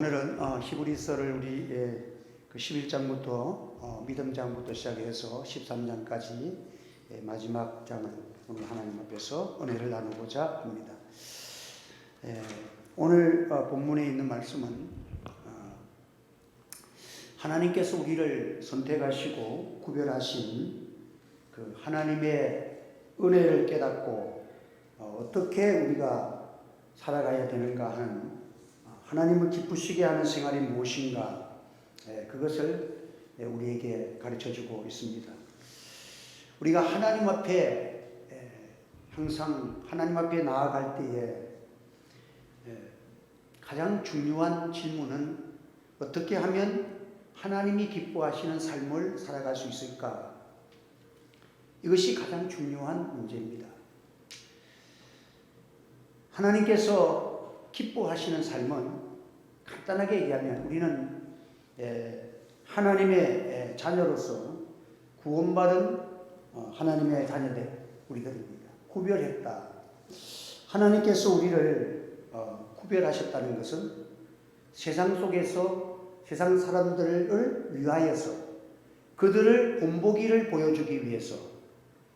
오늘은 히브리서를 우리 그 11장부터 믿음장부터 시작해서 13장까지 마지막 장을 오늘 하나님 앞에서 은혜를 나누고자 합니다. 오늘 본문에 있는 말씀은 하나님께서 우리를 선택하시고 구별하신 그 하나님의 은혜를 깨닫고 어떻게 우리가 살아가야 되는가 하는 하나님을 기쁘시게 하는 생활이 무엇인가 그것을 우리에게 가르쳐주고 있습니다. 우리가 하나님 앞에 항상 하나님 앞에 나아갈 때에 가장 중요한 질문은 어떻게 하면 하나님이 기뻐하시는 삶을 살아갈 수 있을까? 이것이 가장 중요한 문제입니다. 하나님께서 기뻐하시는 삶은 간단하게 얘기하면 우리는 하나님의 자녀로서 구원받은 하나님의 자녀들 우리들입니다. 구별했다. 하나님께서 우리를 구별하셨다는 것은 세상 속에서 세상 사람들을 위하여서 그들을 본보기를 보여주기 위해서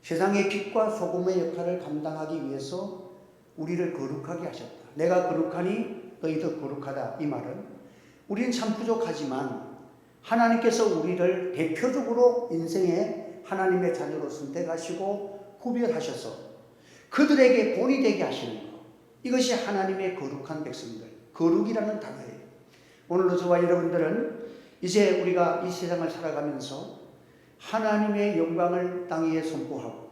세상의 빛과 소금의 역할을 감당하기 위해서 우리를 거룩하게 하셨다. 내가 거룩하니 너희도 거룩하다. 이 말은 우리는 참 부족하지만 하나님께서 우리를 대표적으로 인생에 하나님의 자녀로 선택하시고 구별하셔서 그들에게 본이 되게 하시는 것. 이것이 하나님의 거룩한 백성들. 거룩이라는 단어예요. 오늘도 저와 여러분들은 이제 우리가 이 세상을 살아가면서 하나님의 영광을 땅 위에 선포하고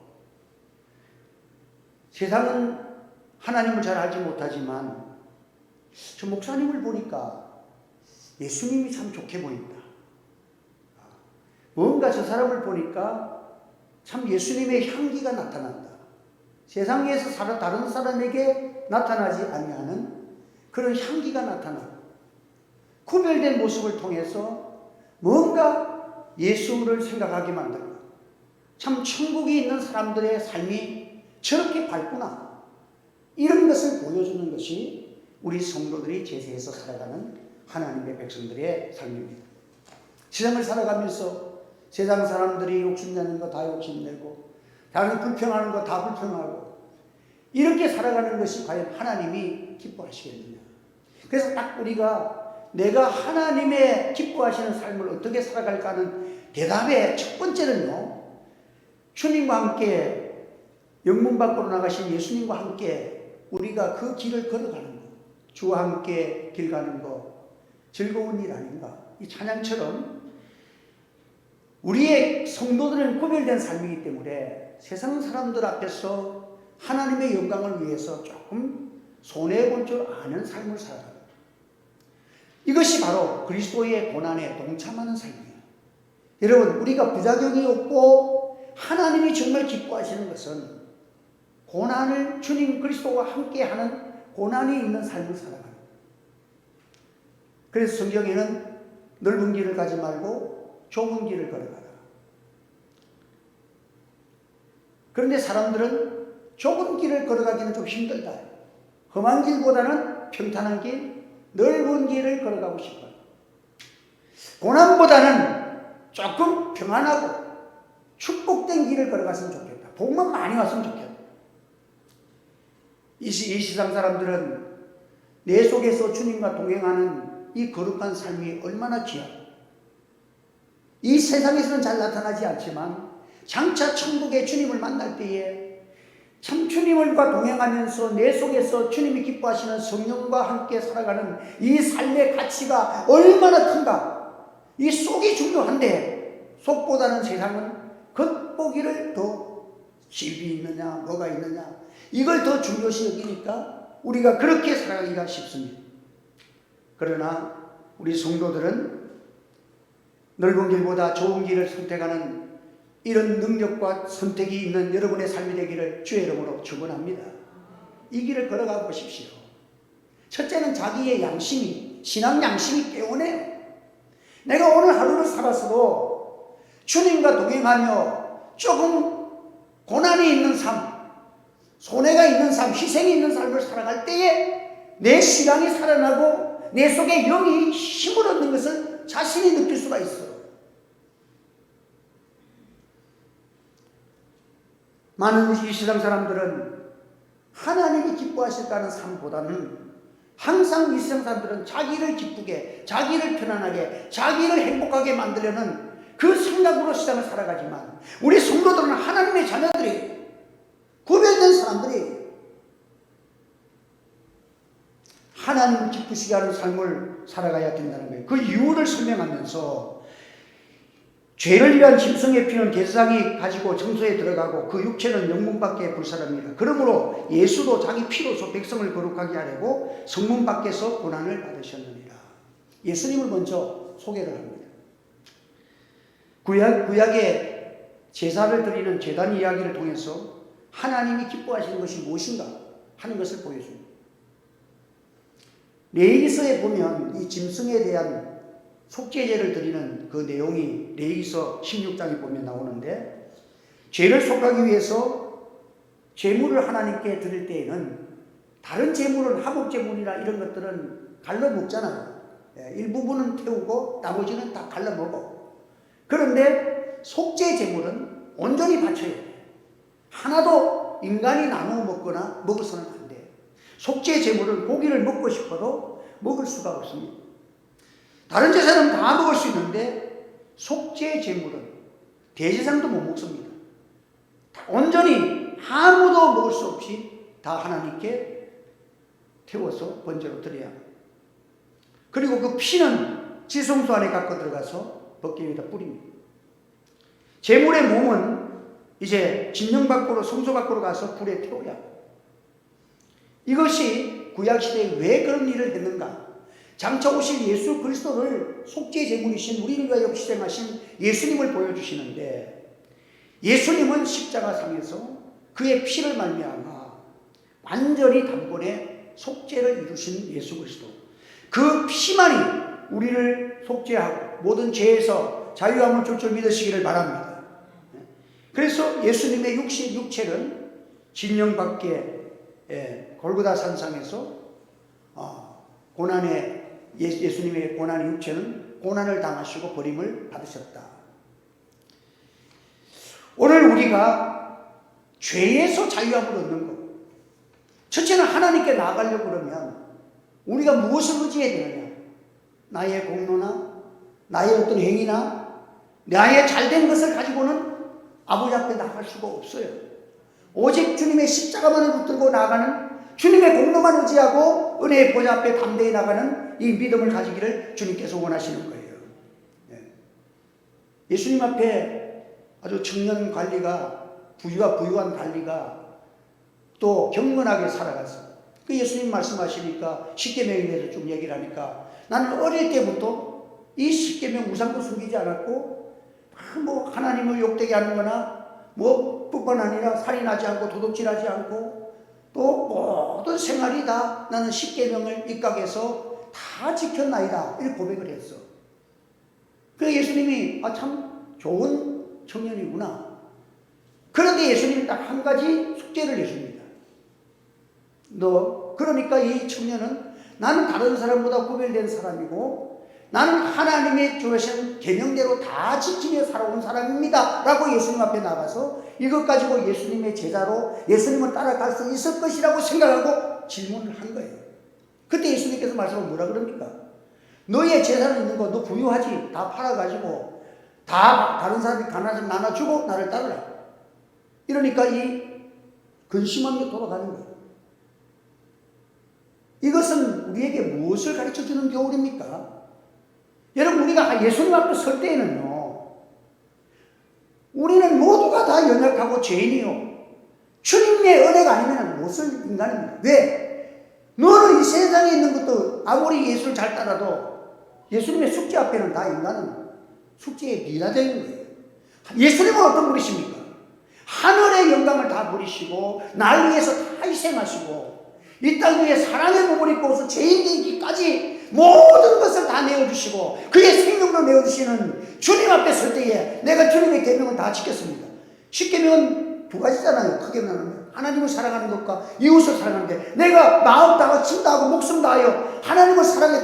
세상은 하나님을 잘 알지 못하지만 저 목사님을 보니까 예수님이 참 좋게 보인다. 뭔가 저 사람을 보니까 참 예수님의 향기가 나타난다. 세상에서 다른 사람에게 나타나지 아니하는 그런 향기가 나타나고 구별된 모습을 통해서 뭔가 예수를 생각하게 만든다. 참 천국이 있는 사람들의 삶이 저렇게 밝구나. 이런 것을 보여주는 것이 우리 성도들이 제세에서 살아가는 하나님의 백성들의 삶입니다. 세상을 살아가면서 세상 사람들이 욕심내는 거 다 욕심내고 다른 불평하는 거 다 불평하고 이렇게 살아가는 것이 과연 하나님이 기뻐하시겠느냐. 그래서 딱 우리가 내가 하나님의 기뻐하시는 삶을 어떻게 살아갈까 하는 대답의 첫 번째는요, 주님과 함께 영문 밖으로 나가신 예수님과 함께 우리가 그 길을 걸어가는 것, 주와 함께 길 가는 것, 즐거운 일 아닌가. 이 찬양처럼 우리의 성도들은 구별된 삶이기 때문에 세상 사람들 앞에서 하나님의 영광을 위해서 조금 손해볼 줄 아는 삶을 살아가는 것. 이것이 바로 그리스도의 고난에 동참하는 삶이에요. 여러분, 우리가 부작용이 없고 하나님이 정말 기뻐하시는 것은 고난을 주님 그리스도와 함께하는 고난이 있는 삶을 살아가는 거예요. 그래서 성경에는 넓은 길을 가지 말고 좁은 길을 걸어가라. 그런데 사람들은 좁은 길을 걸어가기는 좀 힘들다. 험한 길보다는 평탄한 길, 넓은 길을 걸어가고 싶어요. 고난보다는 조금 평안하고 축복된 길을 걸어갔으면 좋겠다. 복만 많이 왔으면 좋겠다. 이 세상 사람들은 내 속에서 주님과 동행하는 이 거룩한 삶이 얼마나 귀하고 이 세상에서는 잘 나타나지 않지만 장차 천국에 주님을 만날 때에 참 주님과 동행하면서 내 속에서 주님이 기뻐하시는 성령과 함께 살아가는 이 삶의 가치가 얼마나 큰가. 이 속이 중요한데 속보다는 세상은 겉보기를 더 집이 있느냐 뭐가 있느냐 이걸 더 중요시 여기니까 우리가 그렇게 살아가기가 쉽습니다. 그러나 우리 성도들은 넓은 길보다 좁은 길을 선택하는 이런 능력과 선택이 있는 여러분의 삶이 되기를 주의 이름으로 축원합니다. 이 길을 걸어가 보십시오. 첫째는 자기의 양심이, 신앙 양심이 깨어내요. 내가 오늘 하루를 살았어도 주님과 동행하며 조금 고난이 있는 삶, 손해가 있는 삶, 희생이 있는 삶을 살아갈 때에 내 신앙이 살아나고 내 속에 영이 힘을 얻는 것을 자신이 느낄 수가 있어. 많은 이 세상 사람들은 하나님이 기뻐하실까 하는 삶보다는 항상 이 세상 사람들은 자기를 기쁘게, 자기를 편안하게, 자기를 행복하게 만들려는 그 생각으로 세상을 살아가지만, 우리 성도들은 하나님의 자녀들이, 구별된 사람들이 하나님을 기쁘시게 하는 삶을 살아가야 된다는 거예요. 그 이유를 설명하면서 죄를 위한 짐승의 피는 제사장이 가지고 정소에 들어가고 그 육체는 영문 밖에 불사릅니다. 그러므로 예수도 자기 피로서 백성을 거룩하게 하려고 성문 밖에서 고난을 받으셨느니라. 예수님을 먼저 소개를 합니다. 구약의 제사를 드리는 제단 이야기를 통해서 하나님이 기뻐하시는 것이 무엇인가 하는 것을 보여줍니다. 레위기서에 보면 이 짐승에 대한 속죄제를 드리는 그 내용이 레위기서 16장에 보면 나오는데, 죄를 속하기 위해서 제물을 하나님께 드릴 때에는 다른 제물은 화목제물이나 이런 것들은 갈라 먹잖아요. 일부분은 태우고 나머지는 다 갈라 먹어. 그런데 속죄 제물은 온전히 바쳐야 돼. 하나도 인간이 나누어 먹거나 먹어서는 안 돼. 속죄 제물은 고기를 먹고 싶어도 먹을 수가 없습니다. 다른 제사는 다 먹을 수 있는데 속죄 제물은 대제사장도 못 먹습니다. 온전히 아무도 먹을 수 없이 다 하나님께 태워서 번제로 드려야 합니다. 그리고 그 피는 지성소 안에 갖고 들어가서 벗기 위에다 뿌립니다. 제물의 몸은 이제 진영 밖으로, 성소 밖으로 가서 불에 태워야 합니다. 이것이 구약시대에 왜 그런 일을 했는가? 장차 오실 예수 그리스도를 속죄 제물이신 우리를 위하여 희생하신 예수님을 보여주시는데, 예수님은 십자가상에서 그의 피를 말미암아 완전히 단번에 속죄를 이루신 예수 그리스도, 그 피만이 우리를 속죄하고 모든 죄에서 자유함을 줄 줄 믿으시기를 바랍니다. 그래서 예수님의 육체는 진영 밖에 골고다 산상에서 고난의 예수님의 고난의 육체는 고난을 당하시고 버림을 받으셨다. 오늘 우리가 죄에서 자유함을 얻는 것, 첫째는 하나님께 나아가려고 그러면 우리가 무엇을 의지해야 되느냐? 나의 공로나 나의 어떤 행위나 나의 잘된 것을 가지고는 아버지 앞에 나갈 수가 없어요. 오직 주님의 십자가만을 붙들고 나아가는, 주님의 공로만 의지하고 은혜의 보좌 앞에 담대히 나가는 이 믿음을 가지기를 주님께서 원하시는 거예요. 예수님 앞에 아주 청년 관리가, 부유한 관리가 또 경건하게 살아가서 그 예수님 말씀하시니까 십계명에 대해서 좀 얘기를 하니까, 나는 어릴 때부터 이 십계명 우상도 숨기지 않았고 뭐 하나님을 욕되게 하는 거나 뭐 뿐만 아니라 살인하지 않고 도둑질하지 않고 또 모든 생활이 다 나는 십계명을 입각해서 다 지켰나이다, 이렇게 고백을 했어. 그래서 예수님이 참 좋은 청년이구나. 그런데 예수님이 딱 한 가지 숙제를 내줍니다. 그러니까 이 청년은 나는 다른 사람보다 구별된 사람이고 나는 하나님의 주신 계명대로 다 지키며 살아온 사람입니다 라고 예수님 앞에 나가서 이것 가지고 예수님의 제자로 예수님을 따라갈 수 있을 것이라고 생각하고 질문을 한 거예요. 그때 예수님께서 말씀을 뭐라 그럽니까? 너의 재산은 있는 거 너 부유하지? 다 팔아가지고 다 다른 사람이 가난한 사람 나눠주고 나를 따르라. 이러니까 이 근심한 게 돌아가는 거예요. 이것은 우리에게 무엇을 가르쳐주는 교훈입니까? 여러분, 우리가 예수님 앞에 설 때에는요, 우리는 모두가 다 연약하고 죄인이요, 주님의 은혜가 아니면 못쓸 인간입니다. 왜? 너는 이 세상에 있는 것도 아무리 예수를 잘 따라도 예수님의 숙제 앞에는 다 인간은 숙제에 미라되는 거예요. 예수님은 어떤 분이십니까? 하늘의 영광을 다 버리시고 날 위해서 다 희생하시고 이 땅 위에 사랑의 몸을 입고서 죄인 되기까지 모든 것을 다 내어주시고 그의 생명도 내어주시는 주님 앞에 설 때에 내가 주님의 계명을 다 지켰습니다. 십계명은 두 가지잖아요. 크게 나누면 하나님을 사랑하는 것과 이웃을 사랑하는데, 내가 마음 다하고 침 다하고 목숨 다하여 하나님을 사랑해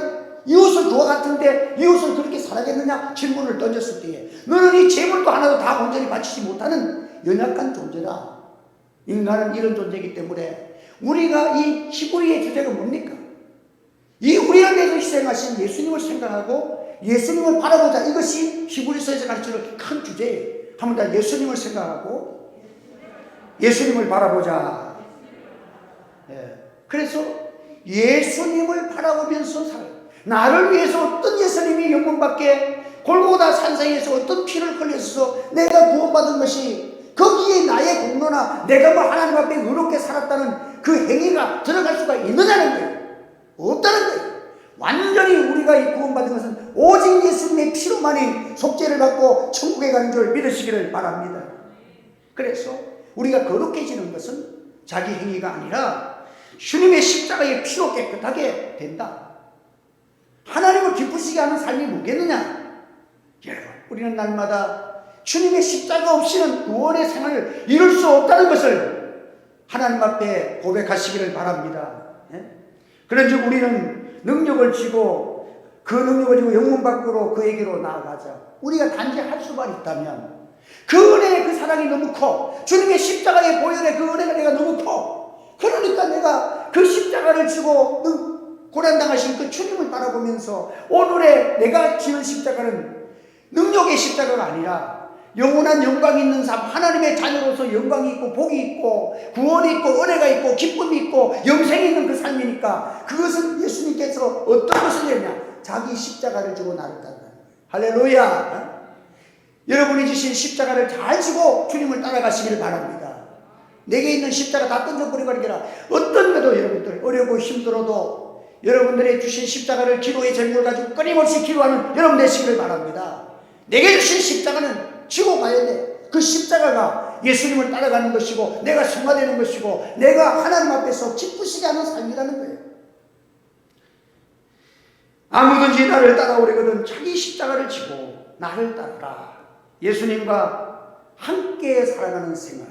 이웃을 그와 같은데 이웃을 그렇게 사랑했느냐 질문을 던졌을 때에 너는 이 재물도 하나도 다 온전히 바치지 못하는 연약한 존재다. 인간은 이런 존재이기 때문에 우리가 이 히브리의 주제가 뭡니까? 이 우리를 위해서 희생하신 예수님을 생각하고 예수님을 바라보자. 이것이 히브리서에서 가르치는 큰 주제예요. 한번 더 예수님을 생각하고 예수님을 바라보자. 그래서 예수님을 바라보면서 살아요. 나를 위해서 어떤 예수님이 영문밖에 골고다 산상에서 어떤 피를 흘려서 내가 구원받은 것이 거기에 나의 공로나 내가 뭐 하나님 앞에 의롭게 살았다는 그 행위가 들어갈 수가 있느냐는 거예요. 없다는 거예요. 완전히 우리가 이 구원받은 것은 오직 예수님의 피로만이 속죄를 받고 천국에 가는 줄 믿으시기를 바랍니다. 그래서 우리가 거룩해지는 것은 자기 행위가 아니라 주님의 십자가의 피로 깨끗하게 된다. 하나님을 기쁘시게 하는 삶이 뭐겠느냐? 여러분, 우리는 날마다 주님의 십자가 없이는 구원의 생활을 이룰 수 없다는 것을 하나님 앞에 고백하시기를 바랍니다. 그런즉 우리는 능력을 지고 그 능력을 지고 영문 밖으로 그에게로 나아가자. 우리가 단지 할 수만 있다면 그 은혜의 그 사랑이 너무 커. 주님의 십자가의 보혈의 그 은혜가 내가 너무 커. 그러니까 내가 그 십자가를 지고 고난당하신 그 주님을 바라보면서 오늘의 내가 지는 십자가는 능력의 십자가가 아니라 영원한 영광이 있는 삶, 하나님의 자녀로서 영광이 있고 복이 있고 구원이 있고 은혜가 있고 기쁨이 있고 영생이 있는 그 삶이니까 그것은 예수님께서 어떤 것을 했냐? 자기 십자가를 지고 나를 따르는 거예요. 할렐루야. 여러분이 지신 십자가를 잘 지고 주님을 따라가시기를 바랍니다. 내게 있는 십자가 다 던져버리고 아니라 어떤 것도 여러분들 어렵고 힘들어도 여러분들의 주신 십자가를 기도의 제목을 가지고 끊임없이 기도하는 여러분 되시기를 바랍니다. 내게 주신 십자가는 지고 가야 돼. 그 십자가가 예수님을 따라가는 것이고 내가 승화되는 것이고 내가 하나님 앞에서 기쁘시게 하는 삶이라는 거예요. 아무든지 나를 따라오려거든 자기 십자가를 지고 나를 따르라. 예수님과 함께 살아가는 생활,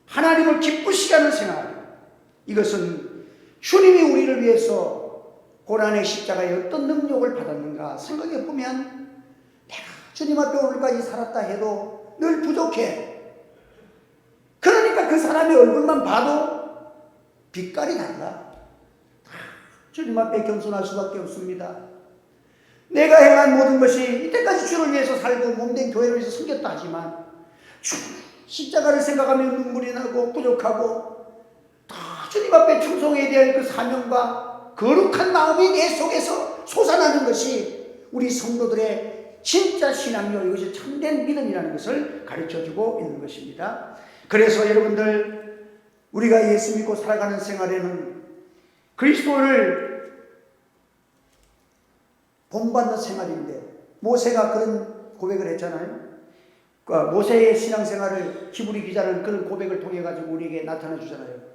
하나님을 기쁘시게 하는 생활, 이것은 주님이 우리를 위해서 고난의 십자가에 어떤 능력을 받았는가 생각해 보면 내가 주님 앞에 오늘까지 살았다 해도 늘 부족해. 그러니까 그 사람의 얼굴만 봐도 빛깔이 달라. 주님 앞에 겸손할 수밖에 없습니다. 내가 행한 모든 것이 이때까지 주를 위해서 살고 몸된 교회를 위해서 섬겼다 하지만 십자가를 생각하면 눈물이 나고 부족하고 다 주님 앞에 충성해야 될 그 사명과 거룩한 마음이 내 속에서 솟아나는 것이 우리 성도들의 진짜 신앙이요, 이것이 참된 믿음이라는 것을 가르쳐주고 있는 것입니다. 그래서 여러분들, 우리가 예수 믿고 살아가는 생활에는 그리스도를 본받는 생활인데, 모세가 그런 고백을 했잖아요. 모세의 신앙생활을 히브리 기자는 그런 고백을 통해 가지고 우리에게 나타내 주잖아요.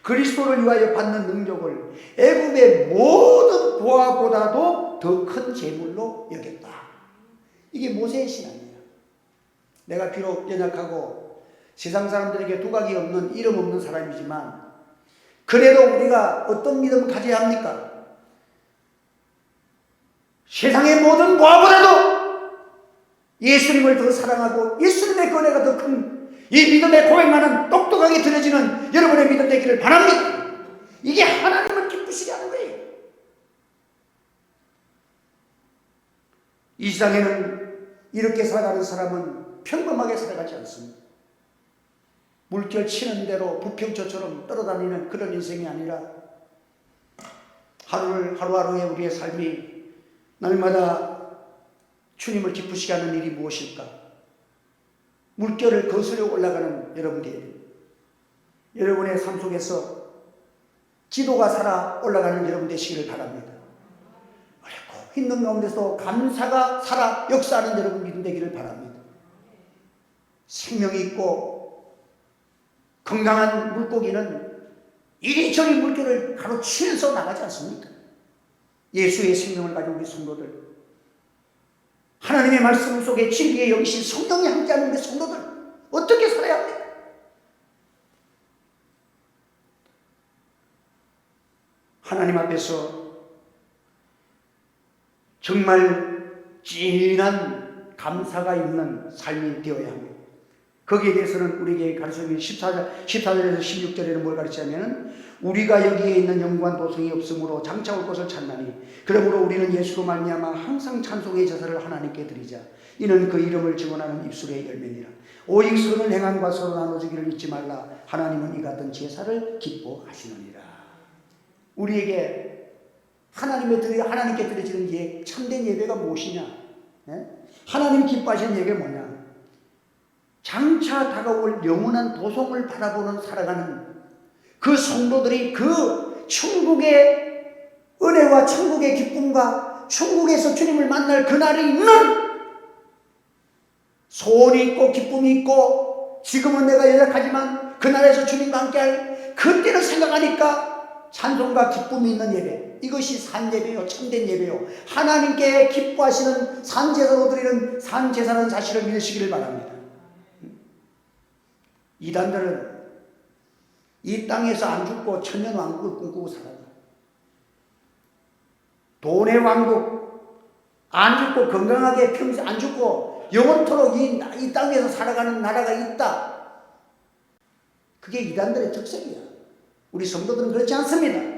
그리스도를 위하여 받는 능력을 애굽의 모든 보화보다도 더 큰 재물로 여겼다. 이게 모세의 신앙이에요. 내가 비록 연약하고 세상 사람들에게 두각이 없는, 이름 없는 사람이지만 그래도 우리가 어떤 믿음을 가져야 합니까? 세상의 모든 보화보다도 예수님을 더 사랑하고 예수님의 은혜가 더 큰 이 믿음의 고백만은 똑똑하게 들어지는 여러분의 믿음 되기를 바랍니다. 이게 하나님을 기쁘시게 하는 거예요. 이 세상에는 이렇게 살아가는 사람은 평범하게 살아가지 않습니다. 물결 치는 대로 부평초처럼 떨어다니는 그런 인생이 아니라 하루하루의 우리의 삶이 날마다 주님을 기쁘시게 하는 일이 무엇일까? 물결을 거스려 올라가는 여러분들이, 여러분의 삶 속에서 기도가 살아 올라가는 여러분 되시기를 바랍니다. 어렵고 힘든 가운데서 감사가 살아 역사하는 여러분 믿음 되기를 바랍니다. 생명이 있고 건강한 물고기는 이리저리 물결을 가로치면서 나가지 않습니까? 예수의 생명을 가진 우리 성도들, 하나님의 말씀 속에 진리에 여기신 성령이 함께하는 우리 성도들, 어떻게 살아야 합니까? 하나님 앞에서 정말 진한 감사가 있는 삶이 되어야 합니다. 거기에 대해서는 우리에게 가르쳐주는 14절에서 16절에는 뭘 가르치냐면 우리가 여기에 있는 영광 도성이 없으므로 장차 올 것을 찾나니 그러므로 우리는 예수로 말미암아 항상 찬송의 제사를 하나님께 드리자. 이는 그 이름을 증언하는 입술의 열매니라. 오직 선을 행함과 서로 나눠주기를 잊지 말라. 하나님은 이 같은 제사를 기뻐하시느니라. 우리에게 하나님께 드려지는 참된 예배가 무엇이냐? 하나님이 기뻐하시는 예배가 뭐냐? 장차 다가올 영원한 도성을 바라보는 살아가는 그 성도들이 그 천국의 은혜와 천국의 기쁨과 천국에서 주님을 만날 그날이 있는 소원이 있고 기쁨이 있고 지금은 내가 연약하지만 그날에서 주님과 함께할 그때를 생각하니까 찬송과 기쁨이 있는 예배, 이것이 산예배요, 참된 예배요, 하나님께 기뻐하시는 산제사로 드리는 산제사라는 사실을 믿으시기를 바랍니다. 이단들은 이 땅에서 안 죽고 천년왕국을 꿈꾸고 살아요. 돈의 왕국, 안 죽고 건강하게 평생 안 죽고 영원토록 이 땅에서 살아가는 나라가 있다. 그게 이단들의 특색이야. 우리 성도들은 그렇지 않습니다.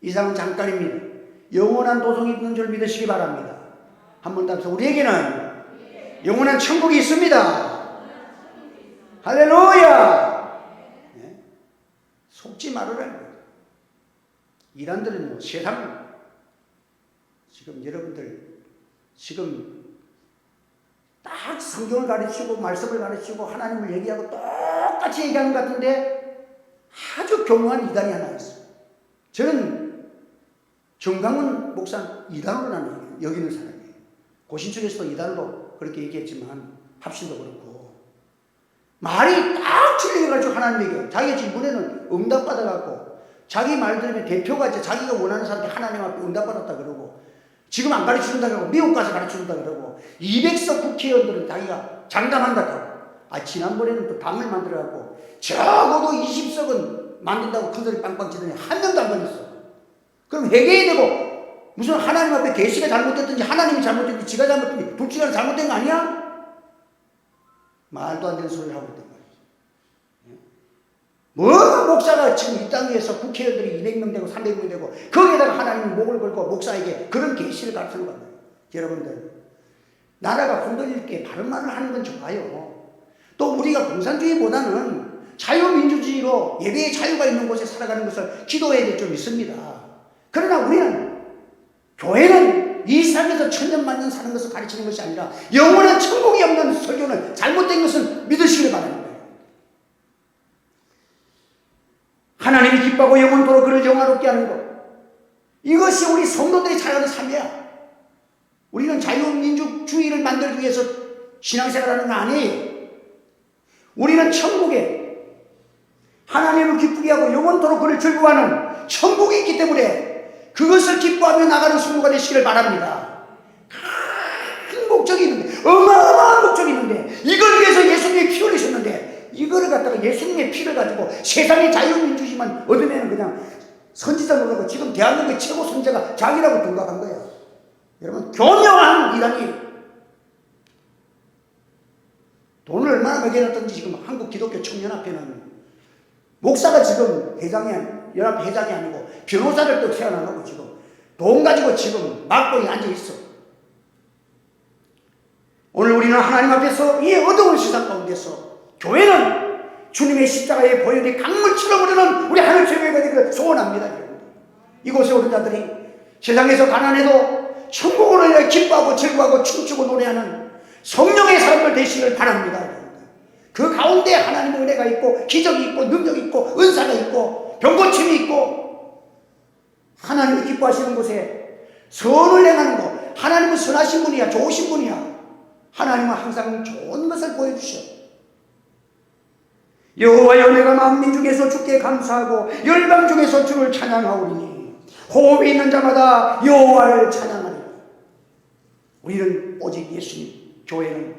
이상은 잠깐입니다. 영원한 도성이 있는 줄 믿으시기 바랍니다. 한 번 더 합시다. 우리에게는 영원한 천국이 있습니다. 할렐루야! 네? 속지 말으라는 거예요. 이란들은요, 세상, 지금 여러분들, 지금 딱 성경을 가르치고, 말씀을 가르치고, 하나님을 얘기하고 똑같이 얘기하는 것 같은데, 아주 교묘한 이단이 하나 있어요. 저는 정강훈 목사 이단으로 나는 여기는 사람이에요. 고신축에서도 이단으로 그렇게 얘기했지만, 합신도 그렇고, 말이 딱 틀려가지고 하나님에게 자기 질문에는 응답받아갖고 자기 말 들으면 대표가 이제 자기가 원하는 사람한테 하나님 앞에 응답받았다 그러고 지금 안 가르쳐준다 그러고 미국 가서 가르쳐준다 그러고 200석 국회의원들은 자기가 장담한다 그러고 지난번에는 또 당을 만들어갖고 적어도 20석은 만든다고 큰소리 빵빵 치더니 한 명도 안 걸렸어. 그럼 회개해야 되고 무슨 하나님 앞에 계시가 잘못됐든지 하나님이 잘못됐든지 지가 잘못됐든지 둘 중에 하나 잘못된 거 아니야? 말도 안 되는 소리를 하고 있단 말이죠. 뭐 목사가 지금 이 땅에서 국회의원들이 200명 되고 300명 되고 거기에다가 하나님이 목을 걸고 목사에게 그런 계시를 가르치는 겁니다. 여러분들 나라가 흔들릴 게 바른 말을 하는 건 좋아요. 또 우리가 공산주의보다는 자유민주주의로 예배의 자유가 있는 곳에 살아가는 것을 기도해야 될 좀 있습니다. 그러나 우리는 교회는 이 세상에서 천년만년 사는 것을 가르치는 것이 아니라 영원한 천국이 없는 설교는 잘못된 것을 믿으시길 바랍니다. 하나님이 기뻐하고 영원토록 그를 영화롭게 하는 것, 이것이 우리 성도들이 살아가는 삶이야. 우리는 자유민주주의를 만들기 위해서 신앙생활하는 거 아니에요. 우리는 천국에 하나님을 기쁘게 하고 영원토록 그를 즐거워하는 천국이 있기 때문에 그것을 기뻐하며 나가는 성도가 되시기를 바랍니다. 큰 목적이 있는데, 어마어마한 목적이 있는데, 이걸 위해서 예수님이 피 흘리셨는데, 이거를 갖다가 예수님의 피를 가지고 세상의 자유민주주의만 얻으면 그냥 선지자 노릇하고 지금 대한민국의 최고 선지자가 자기라고 둔갑한 거예요. 여러분, 교묘한 이단이 돈을 얼마나 먹여놨던지 지금 한국 기독교 청년합회는 목사가 지금 연합회 회장이 아니고 변호사를 또 세워놔놓고 지금 돈 가지고 지금 막고에 앉아있어. 오늘 우리는 하나님 앞에서 이 어두운 세상 가운데서 교회는 주님의 십자가의 보혈이 강물처럼 흐르는 우리 하늘 최고가 되기를 소원합니다. 이곳에 오른 자들이 세상에서 가난해도 천국으로 인해 기뻐하고 즐거워하고 춤추고 노래하는 성령의 사람들 되시길 바랍니다. 그 가운데 하나님의 은혜가 있고 기적이 있고 능력이 있고 은사가 있고 병고침이 있고 하나님이 기뻐하시는 곳에 선을 행하는 것, 하나님은 선하신 분이야, 좋으신 분이야. 하나님은 항상 좋은 것을 보여주셔. 여호와여, 내가 만민 중에서 주께 감사하고 열방 중에서 주를 찬양하오리니 호흡이 있는 자마다 여호와를 찬양하리라. 우리는 오직 예수님, 교회는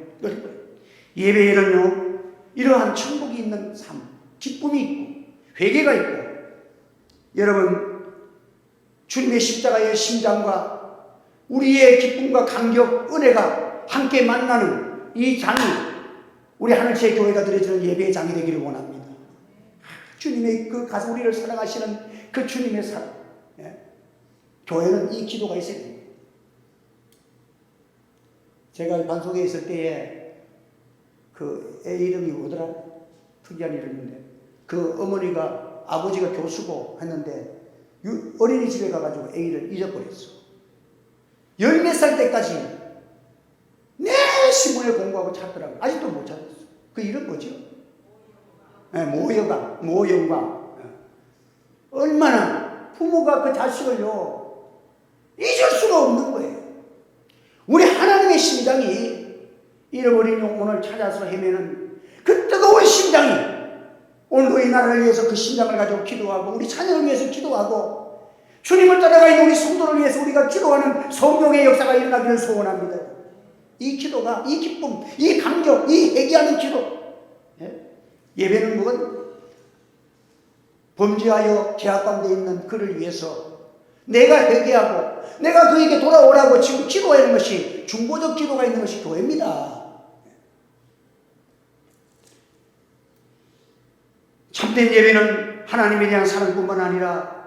예배에는요 이러한 천국이 있는 삶, 기쁨이 있고 회개가 있고, 여러분 주님의 십자가의 심장과 우리의 기쁨과 감격, 은혜가 함께 만나는 이 장이 우리 하늘채 교회가 드려지는 예배의 장이 되기를 원합니다. 주님의 그 가서 우리를 사랑하시는 그 주님의 사랑. 예? 교회는 이 기도가 있어야 됩니다. 제가 반석에 있을 때에 그 애 이름이 뭐더라? 특이한 이름인데 그 어머니가 아버지가 교수고 했는데 어린이집에 가가지고 애를 잊어버렸어. 10몇 살 때까지 내신문에 공부하고 찾더라고. 아직도 못 찾았어. 그 이름 뭐죠? 네, 모영광. 얼마나 부모가 그 자식을요 잊을 수가 없는 거예요. 우리 하나님의 심장이 잃어버린 영혼을 찾아서 헤매는 그 뜨거운 심장이 오늘도 이 나라를 위해서 그 심장을 가지고 기도하고 우리 자녀를 위해서 기도하고 주님을 따라가 있는 우리 성도를 위해서 우리가 기도하는 성령의 역사가 일어나기를 소원합니다. 이 기도가, 이 기쁨, 이 감격, 이 회개하는 기도. 예배는 뭐건 범죄하여 죄악 가운데 있는 그를 위해서 내가 회개하고 내가 그에게 돌아오라고 지금 기도하는 것이 중보적 기도가 있는 것이 교회입니다. 참된 예배는 하나님에 대한 사랑뿐만 아니라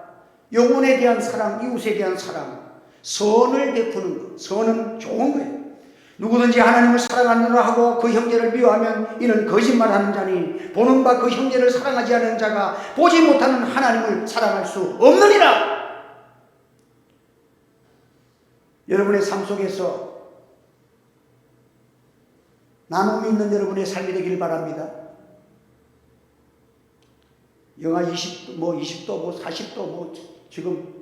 영혼에 대한 사랑, 이웃에 대한 사랑, 선을 베푸는 것. 선은 좋은 거예요. 누구든지 하나님을 사랑하느라 하고 그 형제를 미워하면 이는 거짓말하는 자니 보는 바 그 형제를 사랑하지 않는 자가 보지 못하는 하나님을 사랑할 수 없느니라. 여러분의 삶 속에서 나눔이 있는 여러분의 삶이 되기를 바랍니다. 영하 20도, 20도, 40도, 지금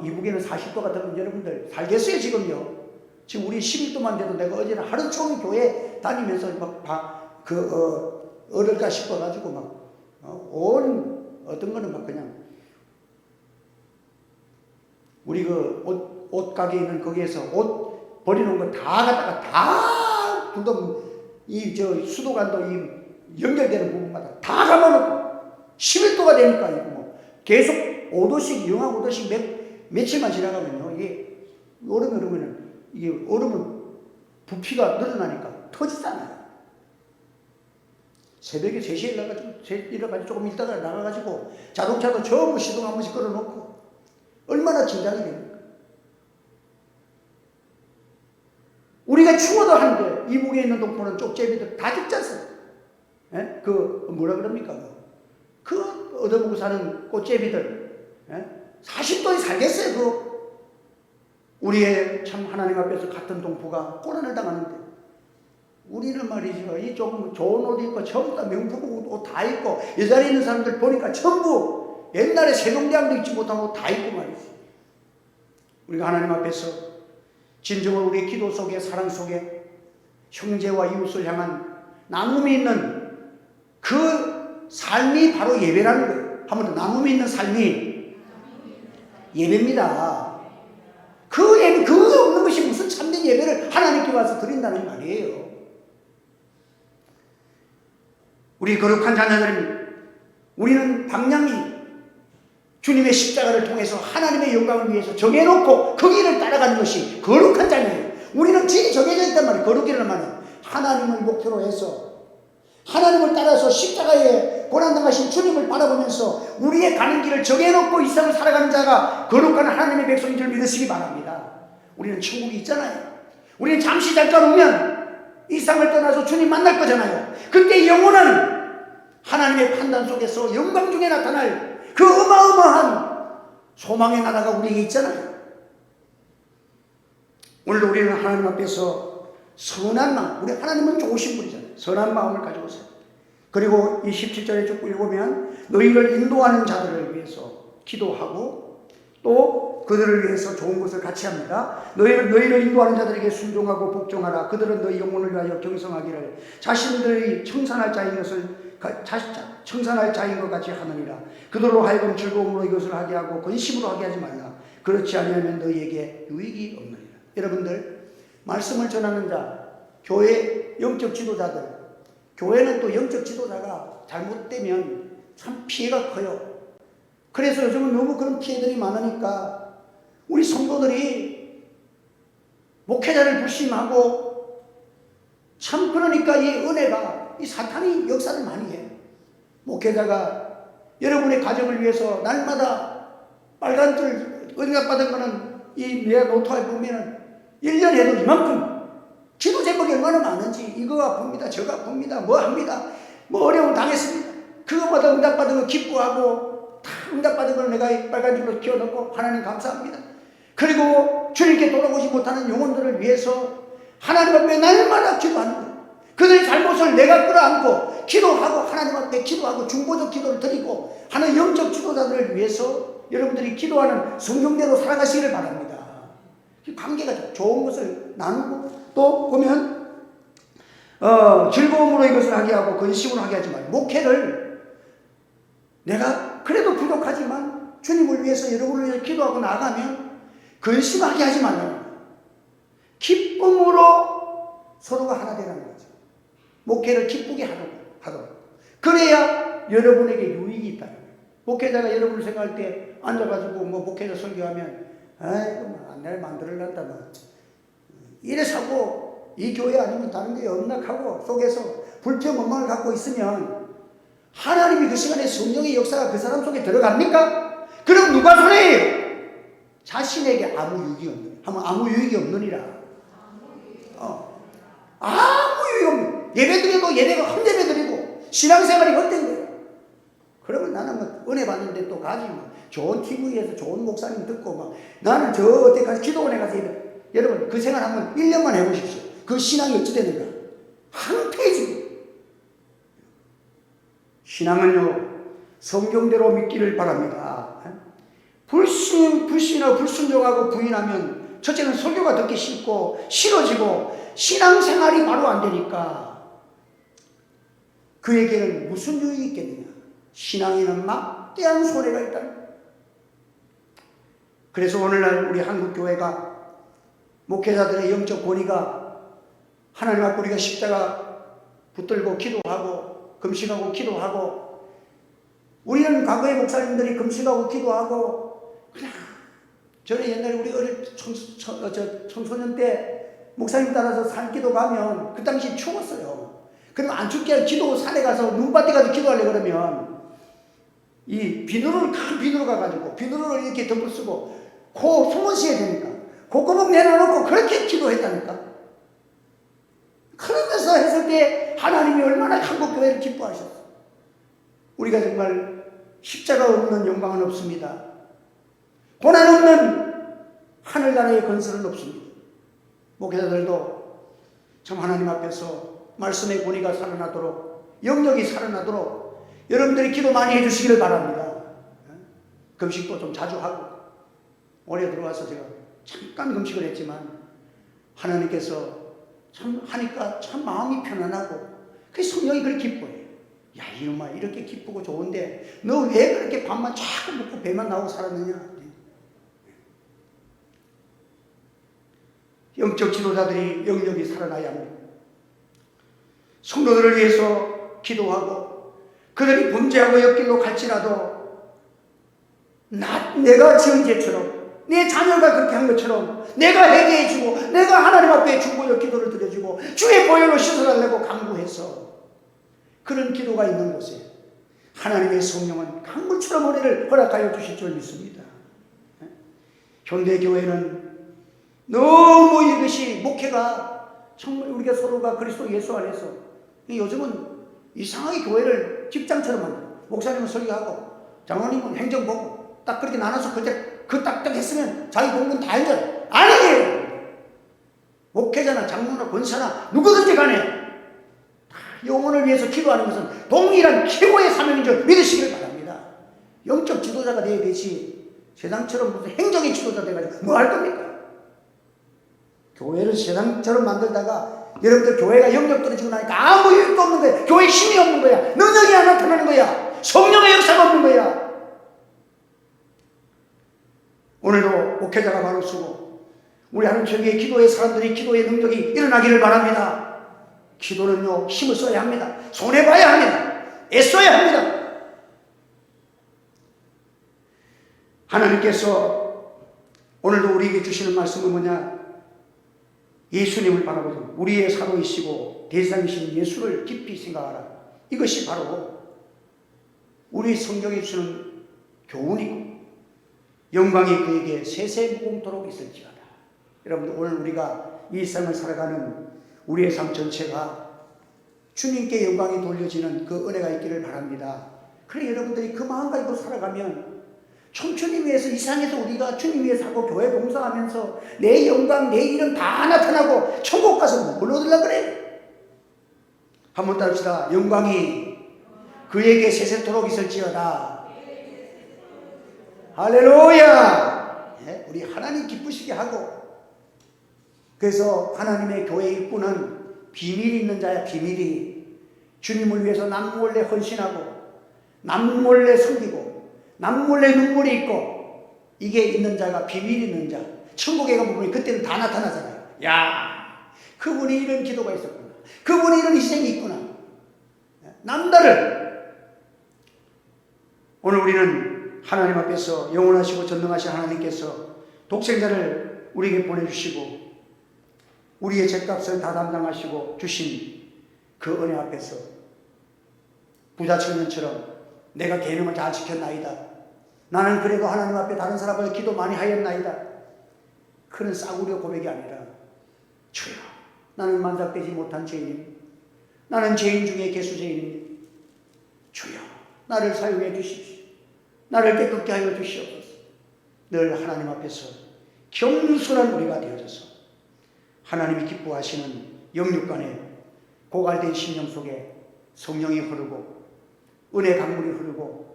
이북에는 40도 같으면 여러분들 살겠어요, 지금요. 지금 우리 11도만 돼도 내가 어제는 하루 종일 교회 다니면서 어떨까 싶어가지고 어떤 거는 막 그냥 우리 그 옷 가게 있는 거기에서 옷 버리는 거 다 갖다가 다 수도관도 연결되는 부분마다 다 감아놓고 11도가 되니까 계속 5도씩 영하 5도씩 며칠만 지나가면요 이게 얼음은 부피가 늘어나니까 터지잖아요. 새벽에 3시에 일어나가지고 조금 있다가 나가가지고 자동차도 전부 시동 한 번씩 끌어놓고 얼마나 긴장이 됩니까? 우리가 추워도 하는데 이북에 있는 동포는 쪽제비들 다 죽지 않습니까? 뭐라 그럽니까? 그 얻어먹고 사는 꽃제비들 40도에 살겠어요. 우리의 참 하나님 앞에서 같은 동포가 고난을 당하는데 우리는 말이죠. 이 조금 좋은 옷 입고 전부 다 명품 옷 다 입고 여자리 있는 사람들 보니까 전부 옛날에 세종대왕도 입지 못한 옷 다 입고 말이죠. 우리가 하나님 앞에서 진정으로 우리의 기도 속에 사랑 속에 형제와 이웃을 향한 나눔이 있는 그 삶이 바로 예배라는 거예요. 한 번 더 나눔이 있는 삶이 예배입니다. 그 예배, 그거 없는 것이 무슨 참된 예배를 하나님께 와서 드린다는 말이에요. 우리 거룩한 자녀들은 우리는 방향이 주님의 십자가를 통해서 하나님의 영광을 위해서 정해놓고 그 길을 따라가는 것이 거룩한 자녀예요. 우리는 길이 정해져 있단 말이에요. 거룩이라는 말은 하나님을 목표로 해서 하나님을 따라서 십자가에 고난당하신 주님을 바라보면서 우리의 가는 길을 정해놓고 이 세상을 살아가는 자가 거룩한 하나님의 백성인 줄 믿으시기 바랍니다. 우리는 천국이 있잖아요. 우리는 잠시 잠깐 오면 이 세상을 떠나서 주님 만날 거잖아요. 그때 영혼은 하나님의 판단 속에서 영광 중에 나타날 그 어마어마한 소망의 나라가 우리에게 있잖아요. 오늘도 우리는 하나님 앞에서 선한 마음, 우리 하나님은 좋으신 분이잖아요. 선한 마음을 가지고 있어요. 그리고 이 17절에 쭉 읽으면 너희를 인도하는 자들을 위해서 기도하고 또 그들을 위해서 좋은 것을 같이 합니다. 너희를 인도하는 자들에게 순종하고 복종하라. 그들은 너희 영혼을 위하여 경성하기를 자신들이 청산할 자인 것 같이 하느니라. 그들로 하여금 즐거움으로 이것을 하게 하고 근심으로 하게 하지 말라. 그렇지 아니하면 너희에게 유익이 없느니라. 여러분들, 말씀을 전하는 자, 교회 영적 지도자들, 교회는 또 영적 지도자가 잘못되면 참 피해가 커요. 그래서 요즘은 너무 그런 피해들이 많으니까 우리 성도들이 결심하고 참 그러니까 이 은혜가 이 사탄이 역사를 많이 해. 목회자가 여러분의 가정을 위해서 날마다 빨간 줄 은혜가 받은 거는 이 내 노트에 보면은 1년 해도 이만큼 기도 제목이 얼마나 많은지 이거 아픕니다 저거 아픕니다 뭐 합니다 뭐 어려움 당했습니다. 그것마다 응답받은 거 기뻐하고 다 응답받은 걸 내가 빨간 줄로 끼워넣고 하나님 감사합니다. 그리고 주님께 돌아오지 못하는 영혼들을 위해서 하나님 앞에 날마다 기도하는 거예요. 그들의 잘못을 내가 끌어안고 기도하고 하나님 앞에 기도하고 중보적 기도를 드리고 하는 영적 지도자들을 위해서 여러분들이 기도하는 성경대로 살아가시기를 바랍니다. 관계가 좋은 것을 나누고 또 보면 즐거움으로 이것을 하게 하고 근심으로 하게 하지 말고 목회를 내가 그래도 부족하지만 주님을 위해서 여러분을 위해서 기도하고 나가면 근심하게 하지 말라는 거예요. 기쁨으로 서로가 하나 되라는 거죠. 목회를 기쁘게 하도록. 그래야 여러분에게 유익이 있다는 거예요. 목회자가 여러분을 생각할 때 앉아가지고 뭐 목회자 설교하면 아이고 내가 만들어낸다 뭐 이래서고 이 교회 아니면 다른 교회 없나 하고 속에서 불평 원망을 갖고 있으면 하나님이 그 시간에 성령의 역사가 그 사람 속에 들어갑니까? 그럼 누가 손해예요? 자신에게 아무 유익이 없는 아무 유익이 없느니라. 아무 유익 없는 예배드려도 예배가 헛예배 드리고 신앙생활이 헛된 거예요. 그러면 나는 뭐 은혜 받는데 또 가지 뭐 좋은 TV에서 좋은 목사님 듣고 막 나는 저 어때까지 기도원에 가서 여러분 그 생활 한번 1년만 해보십시오. 그 신앙이 어찌 되는가? 황폐해집니다. 신앙은요 성경대로 믿기를 바랍니다. 불신하고 불순종하고 부인하면 첫째는 설교가 듣기 싫고 싫어지고 신앙생활이 바로 안 되니까 그에게는 무슨 유익이 있겠느냐. 신앙에는 막대한 손해가 있다. 그래서 오늘날 우리 한국교회가 목회자들의 영적 권위가 하나님 앞에 우리가 십자가 붙들고 기도하고 금식하고 기도하고 우리는 과거의 목사님들이 금식하고 기도하고 그냥 저는 옛날에 우리 어릴 청소년 때 목사님 따라서 산기도 가면 그 당시 추웠어요. 그러면 안 춥게 기도 산에 가서 눈밭에 가서 기도하려고 그러면 이 비누를 큰 비누로 가가지고 비누를 이렇게 덮어쓰고 코 숨을 쉬어야 되니까 콧구멍 내려놓고 그렇게 기도했다니까. 그러면서 했을 때 하나님이 얼마나 한국교회를 기뻐하셨어. 우리가 정말 십자가 없는 영광은 없습니다. 고난 없는 하늘나라의 건설은 없습니다. 목회자들도 참 하나님 앞에서 말씀의 권위가 살아나도록 영역이 살아나도록 여러분들이 기도 많이 해주시기를 바랍니다. 금식도 좀 자주 하고 올해 들어와서 제가 잠깐 금식을 했지만 하나님께서 참 하니까 참 마음이 편안하고 그 성령이 그렇게 기뻐해요. 야 이놈아 이렇게 기쁘고 좋은데 너 왜 그렇게 밥만 자꾸 먹고 배만 나오고 살았느냐. 영적 지도자들이 영역이 살아나야 합니다. 성도들을 위해서 기도하고 그들이 범죄하고 옆길로 갈지라도 내가 지은 죄처럼 내 자녀가 그렇게 한 것처럼 내가 회개해주고 내가 하나님 앞에 중보적 기도를 드려주고 주의 보혈로 씻어달라고 강구해서 그런 기도가 있는 곳에 하나님의 성령은 강물처럼 우리를 허락하여 주실 줄 믿습니다. 현대교회는 너무 이것이 목회가 정말 우리가 서로가 그리스도 예수 안에서 요즘은 이상하게 교회를 직장처럼 만들어. 목사님은 설교하고 장로님은 행정보고 딱 그렇게 나눠서 그 딱딱 했으면 자기 공부는 다 해줘. 아니에요. 목회자나 장로나 권사나 누구든지 간에 영혼을 위해서 기도하는 것은 동일한 최고의 사명인 줄 믿으시길 바랍니다. 영적 지도자가 되어야 되지 세상처럼 무슨 행정의 지도자 돼가지고 뭐 할 겁니까? 교회를 세상처럼 만들다가 여러분들 교회가 영역 떨어지고 나니까 아무 일도 없는 거야. 교회에 힘이 없는 거야. 능력이 안 나타나는 거야. 성령의 역사가 없는 거야. 오늘도 목회자가 바로 쓰고 우리 하나님의 기도의 사람들이 기도의 능력이 일어나기를 바랍니다. 기도는요 힘을 써야 합니다. 손해봐야 합니다. 애써야 합니다. 하나님께서 오늘도 우리에게 주시는 말씀은 뭐냐? 예수님을 바라보자. 우리의 사로이시고 대상이신 예수를 깊이 생각하라. 이것이 바로 우리 성경에 주는 교훈이고 영광이 그에게 세세무공토록 있을지어다. 여러분들 오늘 우리가 이 삶을 살아가는 우리의 삶 전체가 주님께 영광이 돌려지는 그 은혜가 있기를 바랍니다. 그래 여러분들이 그 마음 가지고 살아가면 주님 위해서 이 세상에서 우리가 주님 위해서 하고 교회 봉사하면서 내 영광 내 이름 다 나타나고 천국 가서 뭘 얻으려고 그래? 한번 따릅시다. 영광이 그에게 세세토록 있을지어다. 할렐루야. 네? 우리 하나님 기쁘시게 하고 그래서 하나님의 교회 일꾼은 비밀이 있는 자야. 비밀이 주님을 위해서 남몰래 헌신하고 남몰래 섬기고 남몰래 눈물이 있고 이게 있는 자가 비밀이 있는 자. 천국에 가보면 그때는 다 나타나잖아요. 야 그분이 이런 기도가 있었구나. 그분이 이런 희생이 있구나. 남다를 오늘 우리는 하나님 앞에서 영원하시고 전능하신 하나님께서 독생자를 우리에게 보내주시고 우리의 죗값을 다 담당하시고 주신 그 은혜 앞에서 부자 청년처럼 내가 계명을 잘 지켰나이다. 나는 그래도 하나님 앞에 다른 사람을 기도 많이 하였나이다. 그런 싸구려 고백이 아니라 주여 나는 만삭되지 못한 죄인입니다. 나는 죄인 중에 개수죄인입니다. 주여 나를 사용해 주십시오. 나를 깨끗게 하여 주시옵소서. 늘 하나님 앞에서 겸손한 우리가 되어져서 하나님이 기뻐하시는 영육간에 고갈된 심령 속에 성령이 흐르고 은혜 강물이 흐르고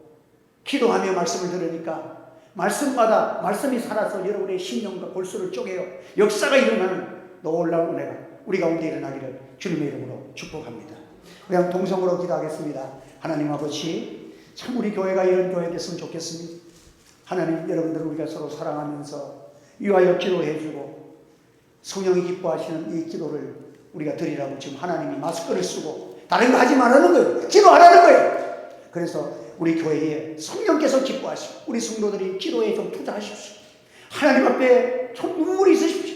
기도하며 말씀을 들으니까 말씀마다 말씀이 살아서 여러분의 심령과 골수를 쪼개요. 역사가 일어나는 놀라운 은혜가 우리 가운데 일어나기를 주님의 이름으로 축복합니다. 우리 한번 동성으로 기도하겠습니다. 하나님 아버지 참 우리 교회가 이런 교회 됐으면 좋겠습니다. 하나님 여러분들 우리가 서로 사랑하면서 위하여 기도해주고 성령이 기뻐하시는 이 기도를 우리가 드리라고 지금 하나님이 마스크를 쓰고 다른 거 하지 말라는 거예요. 기도하라는 거예요. 그래서 우리 교회에 성령께서 기뻐하시고 우리 성도들이 기도에 좀 투자하십시오. 하나님 앞에 좀 눈물이 있으십시오.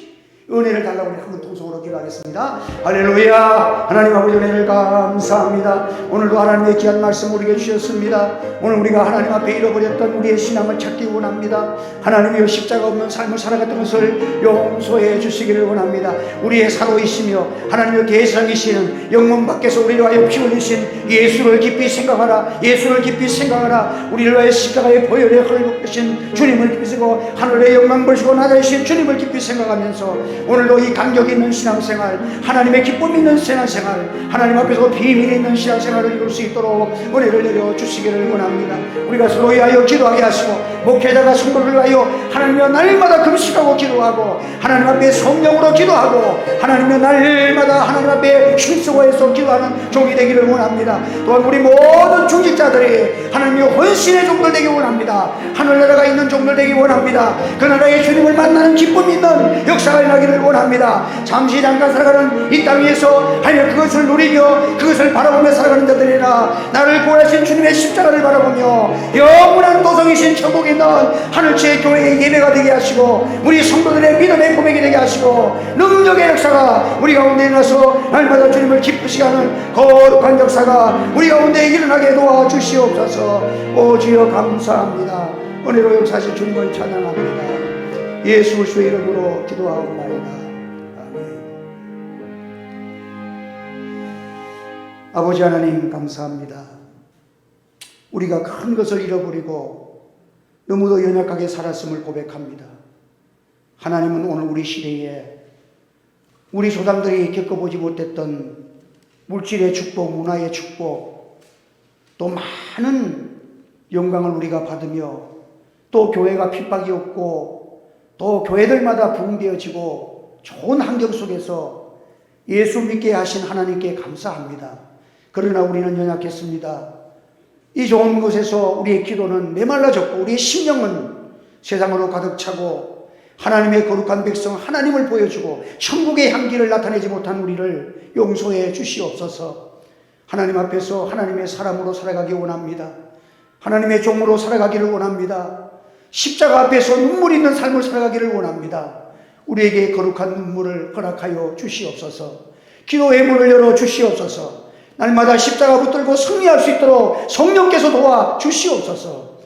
은혜를 달라고 우리 한번 통성으로 기도하겠습니다. 할렐루야. 하나님 아버지 은혜를 감사합니다. 오늘도 하나님의 귀한 말씀 우리에게 주셨습니다. 오늘 우리가 하나님 앞에 잃어버렸던 우리의 신앙을 찾기 원합니다. 하나님의 십자가 없는 삶을 살아갔던 것을 용서해 주시기를 원합니다. 우리의 사로이시며 하나님의 대상이시는 영문 밖에서 우리를 위하여 피 흘리신 예수를 깊이 생각하라. 예수를 깊이 생각하라. 우리를 위하여 십자가의 보혈에 흘리신 주님을 깊이 생각하고 하늘의 영광 보시고 낮아지신 주님을 깊이 생각하면서 오늘도 이 간격 있는 신앙생활 하나님의 기쁨 있는 신앙생활 하나님 앞에서 비밀 있는 신앙생활을 이룰 수 있도록 은혜를 내려주시기를 원합니다. 우리가 서로 위하여 기도하게 하시고 목회자가 성도를 위하여 하나님의 날마다 금식하고 기도하고 하나님 앞에 성령으로 기도하고 하나님의 날마다 하나님 앞에 힘쓰고해서 기도하는 종이 되기를 원합니다. 또한 우리 모든 중직자들이 하나님의 헌신의 종들 되기 원합니다. 하늘나라가 있는 종들 되기 원합니다. 그 나라의 주님을 만나는 기쁨이 있는 역사가 일어나기를 원합니다. 잠시 잠깐 살아가는 이 땅 위에서 하나님 그것을 누리며 그것을 바라보며 살아가는 자들이라 나를 구원하신 주님의 십자가를 바라보며 영원한 도성이신 천국에 있는 하늘채 교회의 예배가 되게 하시고 우리 성도들의 믿음의 고백이 되게 하시고 능력의 역사가 우리 가운데 일어나서 날마다 주님을 기쁘시게 하는 거룩한 역사가 우리 가운데 일어나게 도와주시옵소서. 오 주여 감사합니다. 은혜로 역사하신 주님을 찬양합니다. 예수 그리스도의 이름으로 기도하옵나이다. 아멘. 아버지 하나님 감사합니다. 우리가 큰 것을 잃어버리고 너무도 연약하게 살았음을 고백합니다. 하나님은 오늘 우리 시대에 우리 조상들이 겪어보지 못했던 물질의 축복, 문화의 축복, 또 많은 영광을 우리가 받으며 또 교회가 핍박이 없고 또 교회들마다 부흥되어지고 좋은 환경 속에서 예수 믿게 하신 하나님께 감사합니다. 그러나 우리는 연약했습니다. 이 좋은 곳에서 우리의 기도는 메말라졌고 우리의 심령은 세상으로 가득 차고 하나님의 거룩한 백성 하나님을 보여주고 천국의 향기를 나타내지 못한 우리를 용서해 주시옵소서. 하나님 앞에서 하나님의 사람으로 살아가기 원합니다. 하나님의 종으로 살아가기를 원합니다. 십자가 앞에서 눈물 있는 삶을 살아가기를 원합니다. 우리에게 거룩한 눈물을 허락하여 주시옵소서. 기도의 문을 열어 주시옵소서. 날마다 십자가 붙들고 승리할 수 있도록 성령께서 도와 주시옵소서.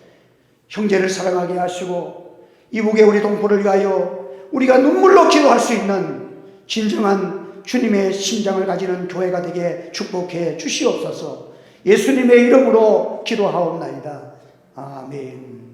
형제를 사랑하게 하시고 이북의 우리 동포를 위하여 우리가 눈물로 기도할 수 있는 진정한 주님의 심장을 가지는 교회가 되게 축복해 주시옵소서. 예수님의 이름으로 기도하옵나이다. 아멘.